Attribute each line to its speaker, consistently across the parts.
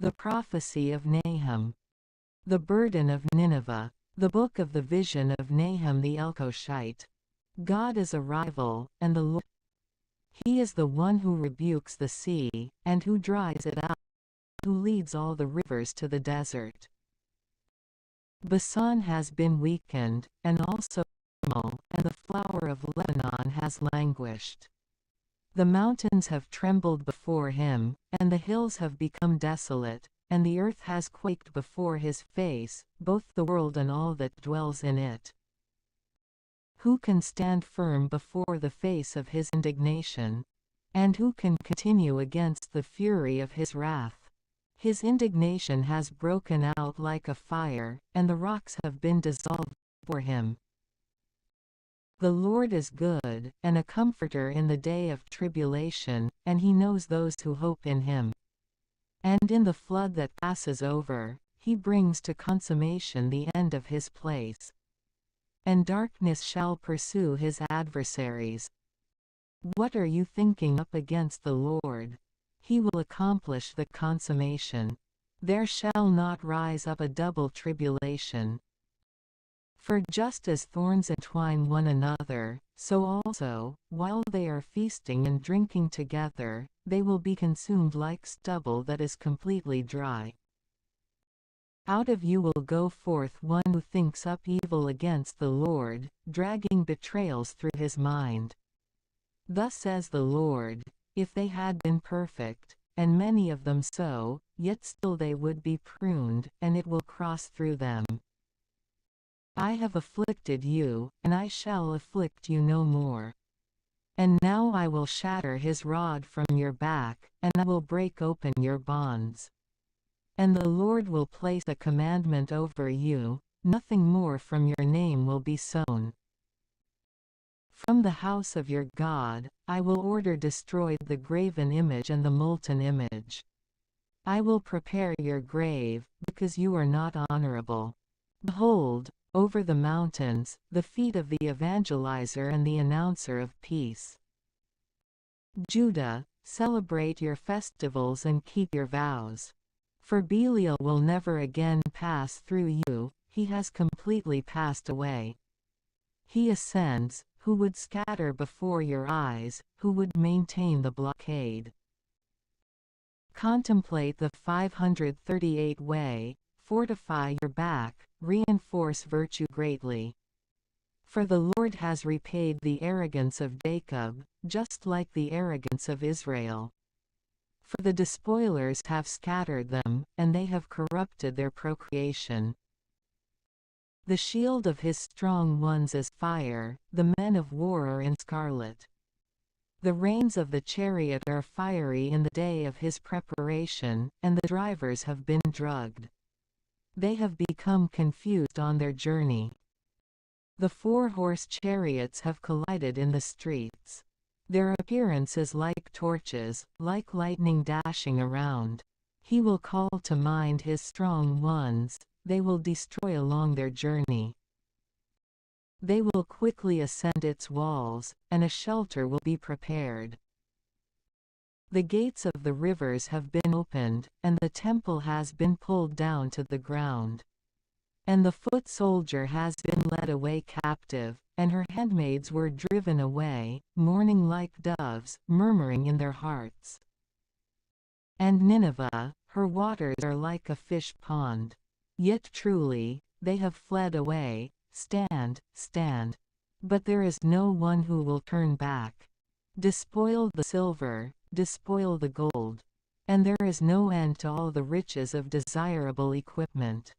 Speaker 1: The prophecy of Nahum. The burden of Nineveh. The book of the vision of Nahum the Elkoshite. God is a rival, and the Lord. He is the one who rebukes the sea, and who dries it out, who leads all the rivers to the desert. Bashan has been weakened, and also Carmel, and the flower of Lebanon has languished. The mountains have trembled before him, and the hills have become desolate, and the earth has quaked before his face, both the world and all that dwells in it. Who can stand firm before the face of his indignation? And who can continue against the fury of his wrath? His indignation has broken out like a fire, and the rocks have been dissolved before him. The Lord is good, and a comforter in the day of tribulation, and he knows those who hope in him. And in the flood that passes over, he brings to consummation the end of his place. And darkness shall pursue his adversaries. What are you thinking up against the Lord? He will accomplish the consummation. There shall not rise up a double tribulation. For just as thorns entwine one another, so also, while they are feasting and drinking together, they will be consumed like stubble that is completely dry. Out of you will go forth one who thinks up evil against the Lord, dragging betrayals through his mind. Thus says the Lord, if they had been perfect, and many of them so, yet still they would be pruned, and it will cross through them. I have afflicted you, and I shall afflict you no more. And now I will shatter his rod from your back, and I will break open your bonds. And the Lord will place a commandment over you, nothing more from your name will be sown. From the house of your God, I will order destroyed the graven image and the molten image. I will prepare your grave, because you are not honorable. Behold, over the mountains, the feet of the evangelizer and the announcer of peace. Judah, celebrate your festivals and keep your vows. For Belial will never again pass through you, he has completely passed away. He ascends, who would scatter before your eyes, who would maintain the blockade. Contemplate the 538 way, fortify your back, reinforce virtue greatly. For the Lord has repaid the arrogance of Jacob, just like the arrogance of Israel. For the despoilers have scattered them, and they have corrupted their procreation. The shield of his strong ones is fire, the men of war are in scarlet. The reins of the chariot are fiery in the day of his preparation, and the drivers have been drugged. They have become confused on their journey. The 4-horse chariots have collided in the streets. Their appearance is like torches, like lightning dashing around. He will call to mind his strong ones, they will destroy along their journey. They will quickly ascend its walls, and a shelter will be prepared. The gates of the rivers have been opened, and the temple has been pulled down to the ground. And the foot soldier has been led away captive, and her handmaids were driven away, mourning like doves, murmuring in their hearts. And Nineveh, her waters are like a fish pond. Yet truly, they have fled away, stand, stand. But there is no one who will turn back. Despoil the silver, despoil the gold. And there is no end to all the riches of desirable equipment.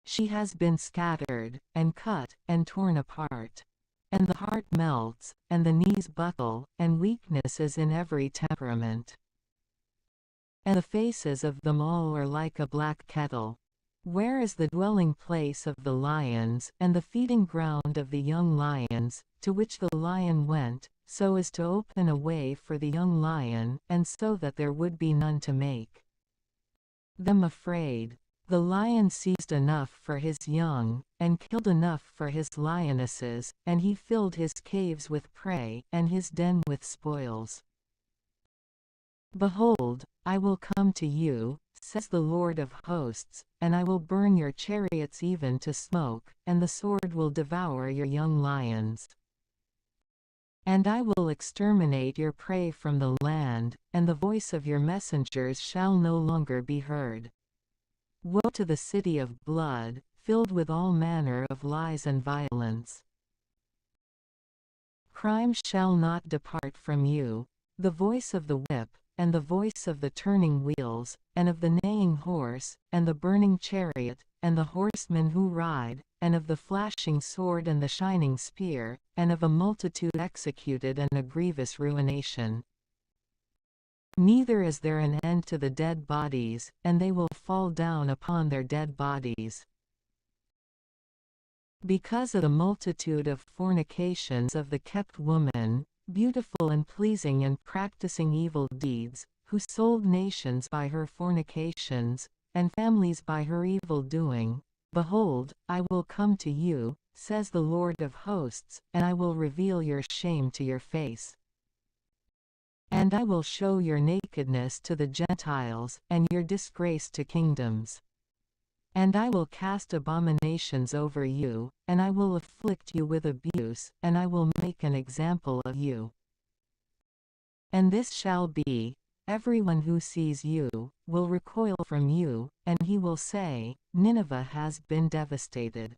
Speaker 1: She has been scattered, and cut, and torn apart. And the heart melts, and the knees buckle, and weakness is in every temperament. And the faces of them all are like a black kettle. Where is the dwelling place of the lions, and the feeding ground of the young lions, to which the lion went, so as to open a way for the young lion, and so that there would be none to make them afraid? The lion seized enough for his young, and killed enough for his lionesses, and he filled his caves with prey, and his den with spoils. Behold, I will come to you, says the Lord of hosts, and I will burn your chariots even to smoke, and the sword will devour your young lions. And I will exterminate your prey from the land, and the voice of your messengers shall no longer be heard. Woe to the city of blood, filled with all manner of lies and violence. Crime shall not depart from you, the voice of the whip, and the voice of the turning wheels, and of the neighing horse, and the burning chariot, and the horsemen who ride, and of the flashing sword and the shining spear, and of a multitude executed and a grievous ruination. Neither is there an end to the dead bodies, and they will fall down upon their dead bodies. Because of the multitude of fornications of the kept woman, beautiful and pleasing and practicing evil deeds, who sold nations by her fornications, and families by her evil doing, behold, I will come to you, says the Lord of hosts, and I will reveal your shame to your face. And I will show your nakedness to the Gentiles, and your disgrace to kingdoms. And I will cast abominations over you, and I will afflict you with abuse, and I will make an example of you. And this shall be, everyone who sees you, will recoil from you, and he will say, Nineveh has been devastated.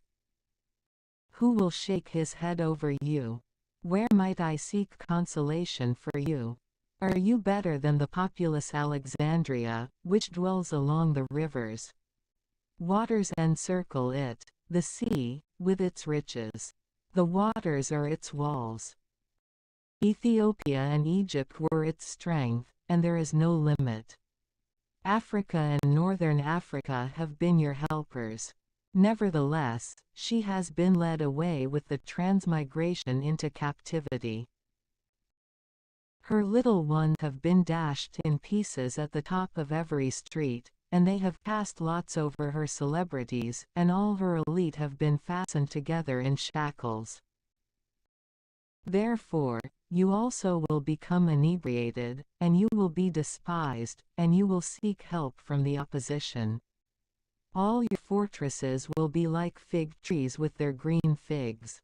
Speaker 1: Who will shake his head over you? Where might I seek consolation for you? Are you better than the populous Alexandria, which dwells along the rivers? Waters encircle it, the sea, with its riches. The waters are its walls. Ethiopia and Egypt were its strength, and there is no limit. Africa and northern Africa have been your helpers. Nevertheless, she has been led away with the transmigration into captivity. Her little ones have been dashed in pieces at the top of every street, and they have cast lots over her celebrities, and all her elite have been fastened together in shackles. Therefore, you also will become inebriated, and you will be despised, and you will seek help from the opposition. All your fortresses will be like fig trees with their green figs.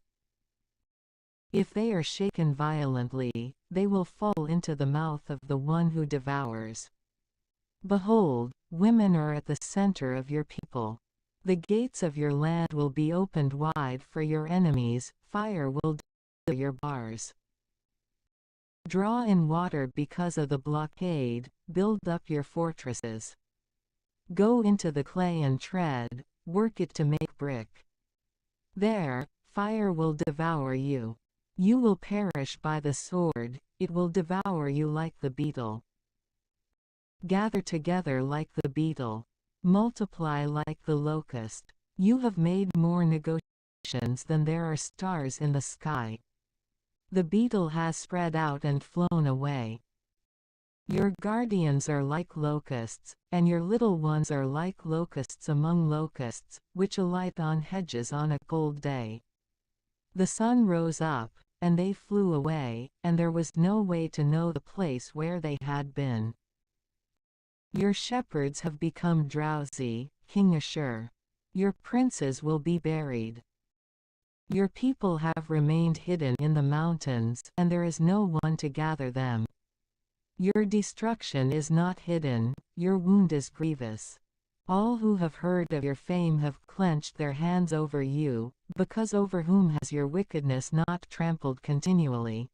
Speaker 1: If they are shaken violently, they will fall into the mouth of the one who devours. Behold, women are at the center of your people. The gates of your land will be opened wide for your enemies, fire will devour your bars. Draw in water because of the blockade, build up your fortresses. Go into the clay and tread, work it to make brick. There, fire will devour you. You will perish by the sword, it will devour you like the beetle. Gather together like the beetle. Multiply like the locust. You have made more negotiations than there are stars in the sky. The beetle has spread out and flown away. Your guardians are like locusts, and your little ones are like locusts among locusts, which alight on hedges on a cold day. The sun rose up, and they flew away, and there was no way to know the place where they had been. Your shepherds have become drowsy, King Ashur. Your princes will be buried. Your people have remained hidden in the mountains, and there is no one to gather them. Your destruction is not hidden, your wound is grievous. All who have heard of your fame have clenched their hands over you, because over whom has your wickedness not trampled continually?